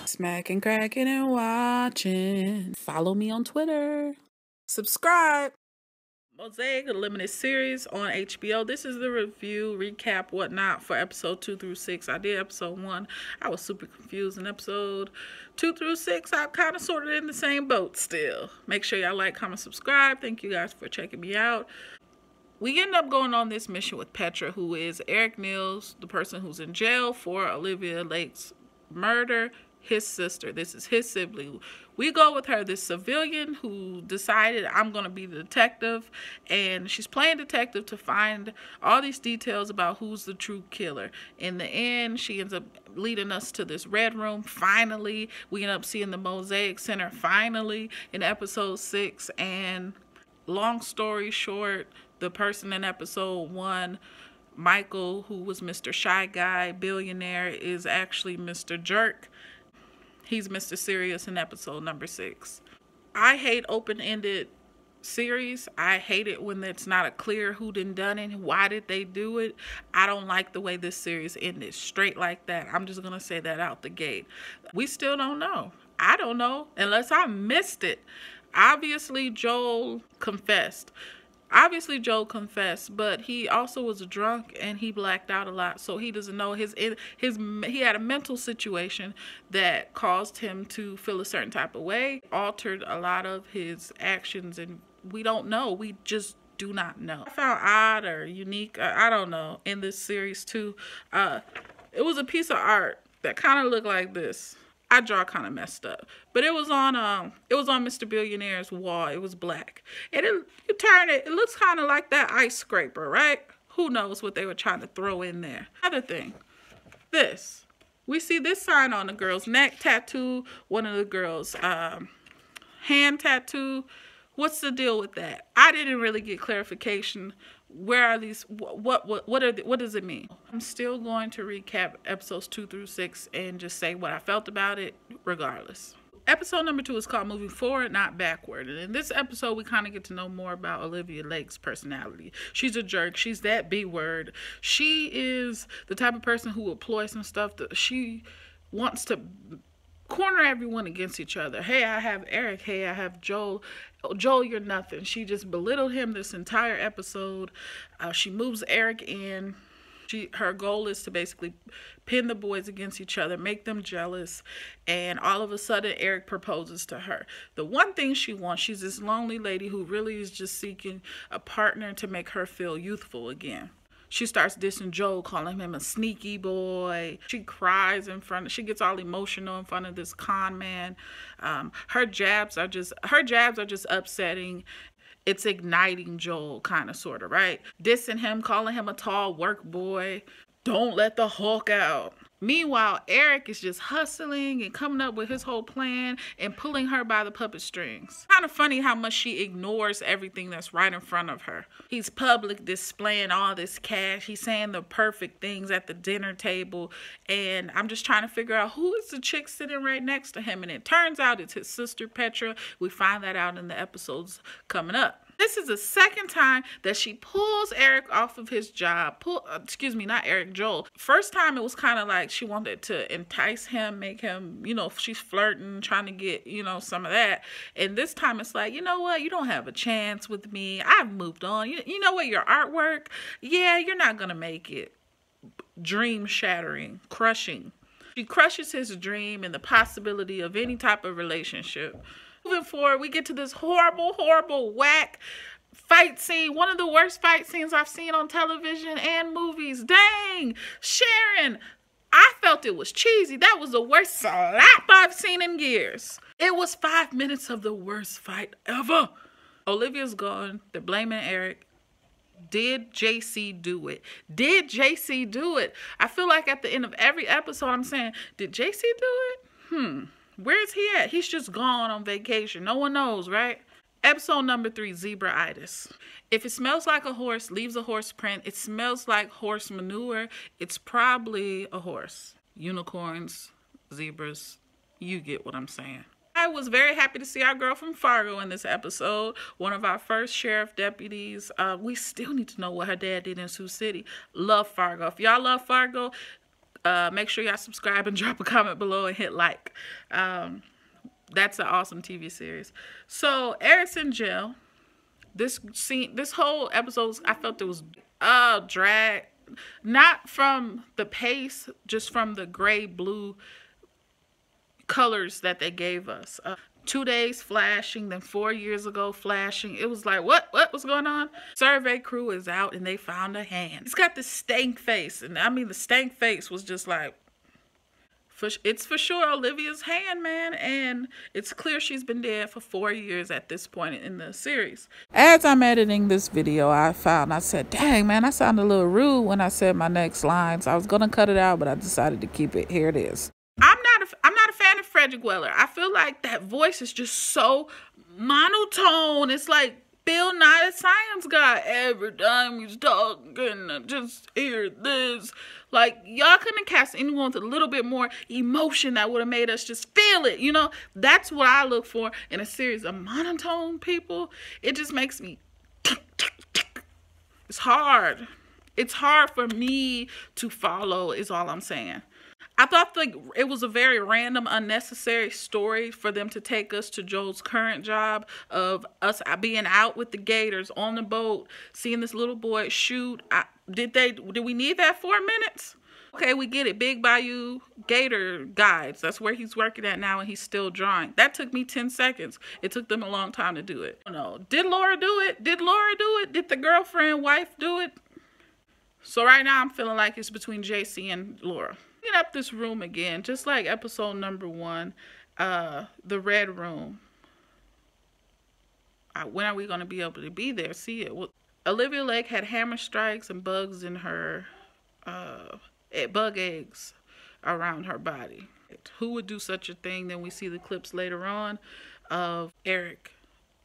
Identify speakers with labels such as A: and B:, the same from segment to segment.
A: Smacking, cracking, and watching. Follow me on Twitter. Subscribe. Mosaic, a limited series on HBO. This is the review, recap, whatnot for episode 2 through 6. I did episode 1. I was super confused in episode 2 through 6. I'm kind of sort of in the same boat still. Make sure y'all like, comment, subscribe. Thank you guys for checking me out. We end up going on this mission with Petra, who is Eric Niels, the person who's in jail for Olivia Lake's murder. His sister. This is his sibling. We go with her, this civilian who decided I'm going to be the detective, and she's playing detective to find all these details about who's the true killer. In the end, she ends up leading us to this red room. Finally, we end up seeing the Mosaic Center finally in episode 6. And long story short, the person in episode 1, Michael, who was Mr. Shy Guy, billionaire, is actually Mr. Jerk. He's Mr. Serious in episode number 6. I hate open-ended series. I hate it when it's not a clear who done it, why did they do it. I don't like the way this series ended straight like that. I'm just gonna say that out the gate. We still don't know. I don't know unless I missed it. Obviously Joel confessed, but he also was drunk and he blacked out a lot, so he doesn't know he had a mental situation that caused him to feel a certain type of way, altered a lot of his actions, and we don't know. We just do not know. I found odd or unique, I don't know, in this series too. It was a piece of art that kind of looked like this. I draw kind of messed up, but it was on Mr. Billionaire's wall. It was black, and you turn it, it looks kind of like that ice scraper, right? Who knows what they were trying to throw in there. Another thing, we see this sign on the girl's neck tattoo, one of the girls' hand tattoo. What's the deal with that? I didn't really get clarification. Where are these? What does it mean? I'm still going to recap episodes 2 through 6 and just say what I felt about it regardless. Episode number 2 is called Moving Forward, Not Backward. And in this episode, we kind of get to know more about Olivia Lake's personality. She's a jerk. She's that B word. She is the type of person who will ploy some stuff that she wants to corner everyone against each other. Hey, I have Eric. Hey, I have Joel. Joel, you're nothing. She just belittled him this entire episode. She moves Eric in. Her goal is to basically pin the boys against each other, make them jealous, and all of a sudden Eric proposes to her. The one thing she wants, she's this lonely lady who really is just seeking a partner to make her feel youthful again. She starts dissing Joel, calling him a sneaky boy. She cries she gets all emotional in front of this con man. Her jabs are just upsetting. It's igniting Joel, kind of, sort of, right? Dissing him, calling him a tall work boy. Don't let the Hulk out. Meanwhile, Eric is just hustling and coming up with his whole plan and pulling her by the puppet strings. Kind of funny how much she ignores everything that's right in front of her. He's public displaying all this cash. He's saying the perfect things at the dinner table. And I'm just trying to figure out who is the chick sitting right next to him. And it turns out it's his sister, Petra. We find that out in the episodes coming up. This is the second time that she pulls Eric off of his job. Not Eric, Joel. First time it was kind of like she wanted to entice him, make him, she's flirting, trying to get, some of that. And this time it's like, you know what? You don't have a chance with me. I've moved on. You know what? Your artwork, yeah, you're not going to make it. Dream shattering, crushing. She crushes his dream and the possibility of any type of relationship. Moving forward, we get to this horrible, horrible, whack fight scene. One of the worst fight scenes I've seen on television and movies. Dang, Sharon, I felt it was cheesy. That was the worst slap I've seen in years. It was 5 minutes of the worst fight ever. Olivia's gone. They're blaming Eric. Did JC do it? Did JC do it? I feel like at the end of every episode, I'm saying, did JC do it? Where's he at? He's just gone on vacation. No one knows, right? Episode number 3, Zebra-itis. If it smells like a horse, leaves a horse print, it smells like horse manure, it's probably a horse. Unicorns, zebras, you get what I'm saying. I was very happy to see our girl from Fargo in this episode. One of our first sheriff deputies. We still need to know what her dad did in Sioux City. Love Fargo. If y'all love Fargo, Make sure y'all subscribe and drop a comment below and hit like. That's an awesome TV series. So Eric's in jail. This whole episode, I felt it was drag, not from the pace, just from the gray blue colors that they gave us. 2 days flashing, then 4 years ago flashing. It was like, what's going on? Survey crew is out and they found a hand. He's got this stank face, and I mean the stank face was just like, it's for sure Olivia's hand, man, and it's clear she's been dead for 4 years at this point in the series. As I'm editing this video, I said, dang, man, I sounded a little rude when I said my next lines. I was gonna cut it out, but I decided to keep it. Here it is. I'm not a fan of Frederick Weller. I feel like that voice is just so monotone. It's like Bill Nye the Science Guy. Every time he's talking, I just hear this. Like, y'all couldn't cast anyone with a little bit more emotion that would have made us just feel it, you know? That's what I look for in a series of monotone people. It just makes me... It's hard. It's hard for me to follow, is all I'm saying. I thought it was a very random, unnecessary story for them to take us to Joel's current job of us being out with the Gators on the boat, seeing this little boy shoot. Did we need that 4 minutes? Okay, we get it. Big Bayou Gator Guides. That's where he's working at now, and he's still drawing. That took me 10 seconds. It took them a long time to do it. No. Did Laura do it? Did Laura do it? Did the girlfriend, wife do it? So right now I'm feeling like it's between JC and Laura. Up this room again, just like episode number 1, the red room. When are we going to be able to be there, see it? Well, Olivia Lake had hammer strikes and bugs in her bug eggs around her body. Who would do such a thing? Then we see the clips later on of Eric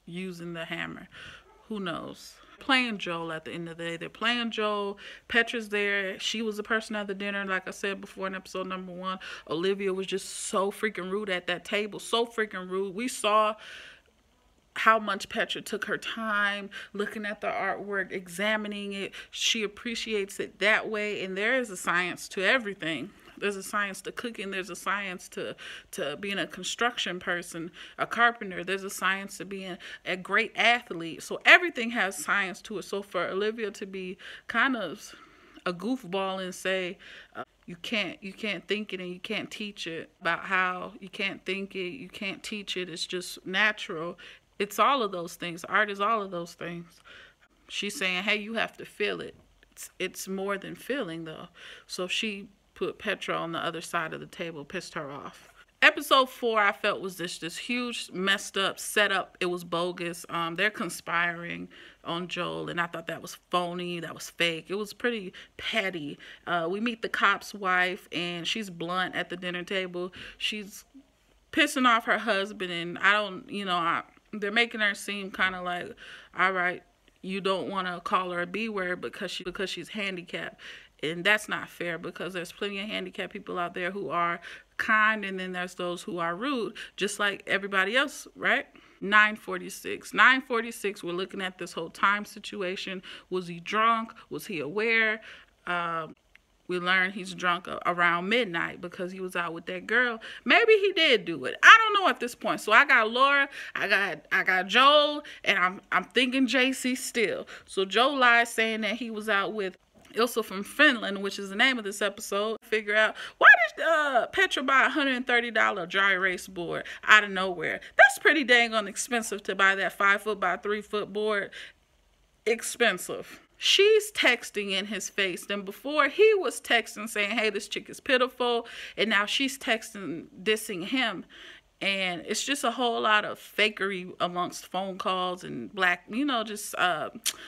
A: using the hammer. Who knows? Playing Joel at the end of the day. They're playing Joel. Petra's there. She was the person at the dinner, like I said before in episode number 1. Olivia was just so freaking rude at that table. So freaking rude. We saw how much Petra took her time looking at the artwork, examining it. She appreciates it that way. And there is a science to everything. There's a science to cooking. There's a science to being a construction person, a carpenter. There's a science to being a great athlete. So everything has science to it. So for Olivia to be kind of a goofball and say, you can't think it and you can't teach it, about how you can't think it, you can't teach it, it's just natural. It's all of those things. Art is all of those things. She's saying, hey, you have to feel it. It's more than feeling, though. So she put Petra on the other side of the table, pissed her off. Episode 4, I felt was this huge messed up setup. It was bogus. They're conspiring on Joel, and I thought that was phony. That was fake. It was pretty petty. We meet the cop's wife, and she's blunt at the dinner table. She's pissing off her husband, and they're making her seem kind of like, all right, you don't want to call her a B word because she's handicapped. And that's not fair, because there's plenty of handicapped people out there who are kind, and then there's those who are rude, just like everybody else, right? 9:46. 9:46, we're looking at this whole time situation. Was he drunk? Was he aware? We learned he's drunk around midnight because he was out with that girl. Maybe he did do it. I don't know at this point. So I got Laura, I got Joel, and I'm thinking JC still. So Joel lies saying that he was out with Ilsa from Finland, which is the name of this episode. Figure out, why did Petra buy a $130 dry erase board out of nowhere? That's pretty dang on expensive to buy that 5-foot by 3-foot board. Expensive. She's texting in his face. Then before, he was texting saying, hey, this chick is pitiful. And now she's texting, dissing him. And it's just a whole lot of fakery amongst phone calls and just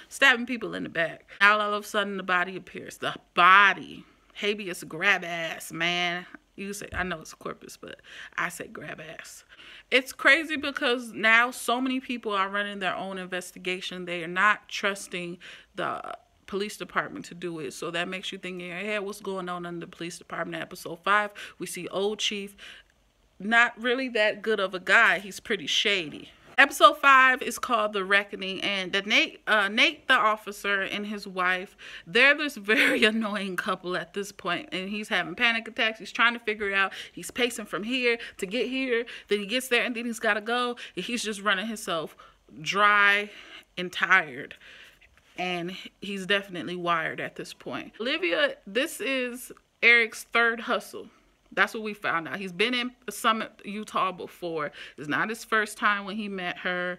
A: stabbing people in the back. Now all of a sudden the body appears. The body. Habeas grab ass, man. You say, I know it's corpus, but I say grab ass. It's crazy because now so many people are running their own investigation. They are not trusting the police department to do it. So that makes you think in your head, what's going on in the police department? Episode 5, we see old chief. Not really that good of a guy. He's pretty shady. Episode 5 is called The Reckoning, and Nate the officer and his wife, they're this very annoying couple at this point, and he's having panic attacks. He's trying to figure it out. He's pacing from here to get here, then he gets there, and then he's got to go, and he's just running himself dry and tired, and he's definitely wired at this point. Olivia, this is Eric's third hustle. That's what we found out. He's been in Summit, Utah before. It's not his first time when he met her.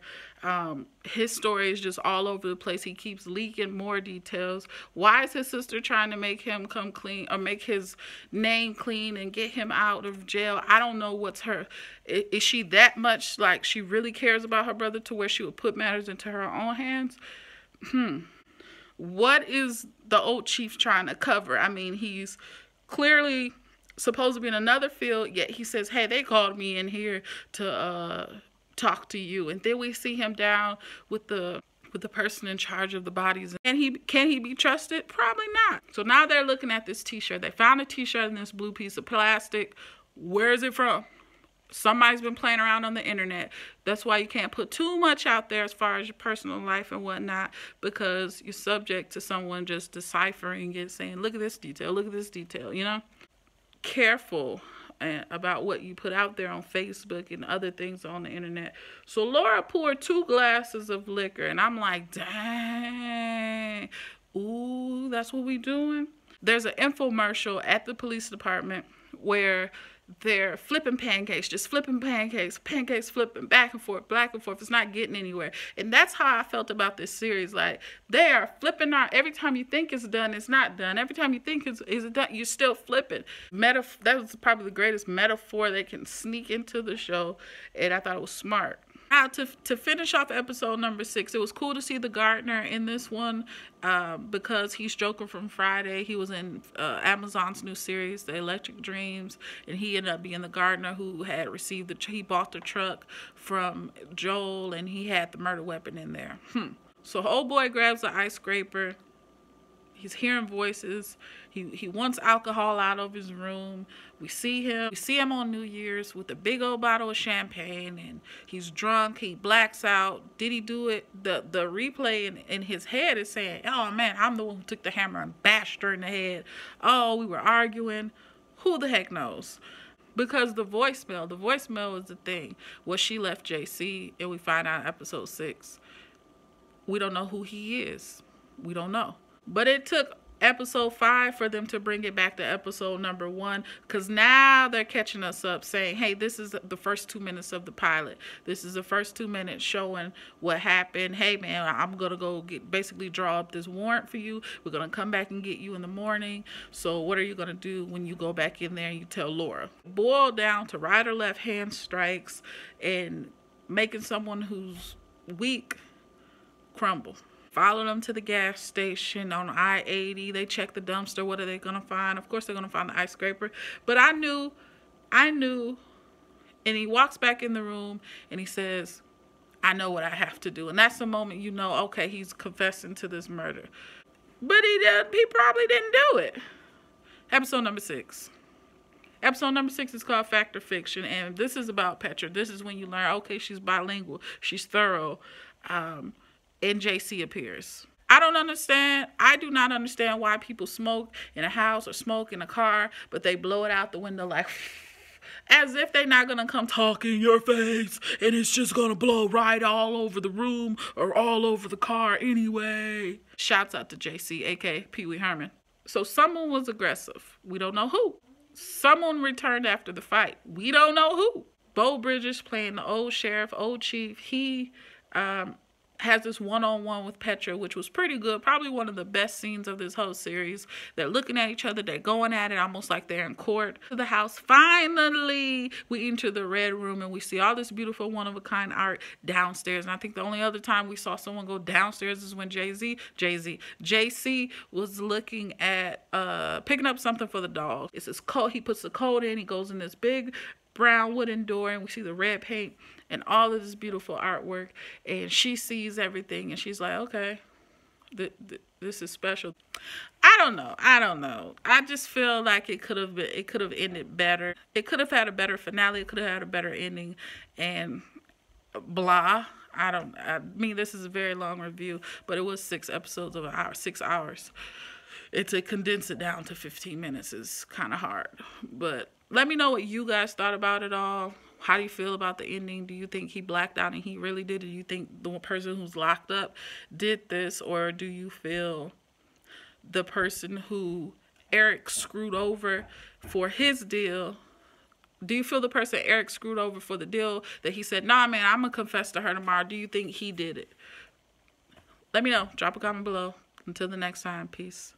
A: His story is just all over the place. He keeps leaking more details. Why is his sister trying to make him come clean or make his name clean and get him out of jail? I don't know what's her. Is she that much, like, she really cares about her brother to where she would put matters into her own hands? What is the old chief trying to cover? I mean, he's clearly supposed to be in another field, yet he says, hey, they called me in here to talk to you. And then we see him down with the person in charge of the bodies. Can he be trusted? Probably not. So now they're looking at this t-shirt. They found a t-shirt in this blue piece of plastic. Where is it from? Somebody's been playing around on the internet. That's why you can't put too much out there as far as your personal life and whatnot, because you're subject to someone just deciphering it, saying, look at this detail, look at this detail, you know? Careful about what you put out there on Facebook and other things on the internet. So Laura poured 2 glasses of liquor, and I'm like, dang, ooh, that's what we doing? There's an infomercial at the police department where they're flipping pancakes, just flipping pancakes flipping back and forth. It's not getting anywhere. And that's how I felt about this series. Like, they are flipping out. Every time you think it's done, it's not done. Every time you think it's done, you're still flipping. That was probably the greatest metaphor they can sneak into the show, and I thought it was smart. Now, to finish off episode number 6, it was cool to see the gardener in this one because he's Joker from Friday. He was in Amazon's new series, The Electric Dreams, and he ended up being the gardener who had received he bought the truck from Joel, and he had the murder weapon in there. So old boy grabs the ice scraper. He's hearing voices. He wants alcohol out of his room. We see him on New Year's with a big old bottle of champagne, and he's drunk. He blacks out. Did he do it? The replay in his head is saying, oh man, I'm the one who took the hammer and bashed her in the head. Oh, we were arguing. Who the heck knows? Because the voicemail is the thing. Well, she left JC, and we find out in episode 6. We don't know who he is. We don't know. But it took episode 5 for them to bring it back to episode number 1, because now they're catching us up saying, hey, this is the first 2 minutes of the pilot. This is the first 2 minutes showing what happened. Hey man, I'm gonna go basically draw up this warrant for you. We're gonna come back and get you in the morning. So what are you gonna do when you go back in there and you tell Laura? Boil down to right or left hand strikes and making someone who's weak crumble. Follow them to the gas station on I-80. They check the dumpster. What are they going to find? Of course, they're going to find the ice scraper. But I knew. And he walks back in the room and he says, I know what I have to do. And that's the moment you know, okay, he's confessing to this murder. But he probably didn't do it. Episode number 6. Episode number 6 is called Fact or Fiction. And this is about Petra. This is when you learn, okay, she's bilingual. She's thorough. And JC appears. I do not understand why people smoke in a house or smoke in a car, but they blow it out the window like as if they're not gonna come talk in your face and it's just gonna blow right all over the room or all over the car anyway. Shouts out to JC, aka Pee Wee Herman. So someone was aggressive. We don't know who. Someone returned after the fight. We don't know who. Bo Bridges playing the old sheriff, old chief. He has this one-on-one with Petra, which was pretty good. Probably one of the best scenes of this whole series. They're looking at each other. They're going at it almost like they're in court. To the house. Finally, we enter the red room and we see all this beautiful one-of-a-kind art downstairs. And I think the only other time we saw someone go downstairs is when JC was looking at picking up something for the dog. It's his coat. He puts the coat in. He goes in this big brown wooden door and we see the red paint and all of this beautiful artwork, and she sees everything and she's like, okay, this is special. I don't know. I just feel like it could have ended better. It could have had a better finale. It could have had a better ending, and blah. I mean, this is a very long review, but it was 6 episodes of an hour, 6 hours. To condense it down to 15 minutes is kind of hard. But let me know what you guys thought about it all. How do you feel about the ending? Do you think he blacked out and he really did it? Do you think the person who's locked up did this? Or do you feel the person who Eric screwed over for his deal? Do you feel the person Eric screwed over for the deal that he said, nah, man, I'm going to confess to her tomorrow? Do you think he did it? Let me know. Drop a comment below. Until the next time, peace.